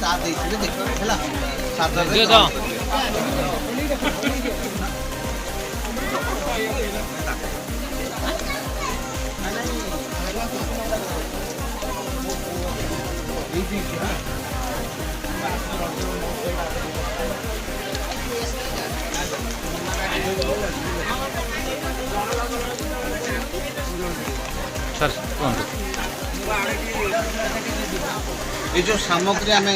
ତା ଦେଇଥିବେ ଦେଖିବେ ହେଲା ସାଦରରେ ଦିଅ ତ। ଗ୍ରହଣ କରିବେ। ସାର୍ କୁହନ୍ତୁ। ये जो सामग्री आम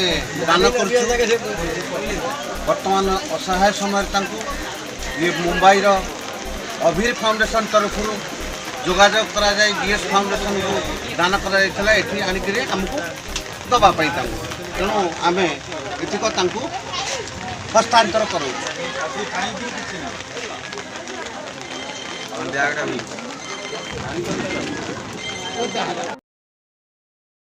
दान कर बर्तमान असहाय समय ये मुंबई अभिर फाउंडेशन तरफ जोगाजोग करा जाए डीएस फाउंडेशन को दान करा एठी आनिक आमको दवापाई तेणु आम एतिक हस्तांतर करूँ।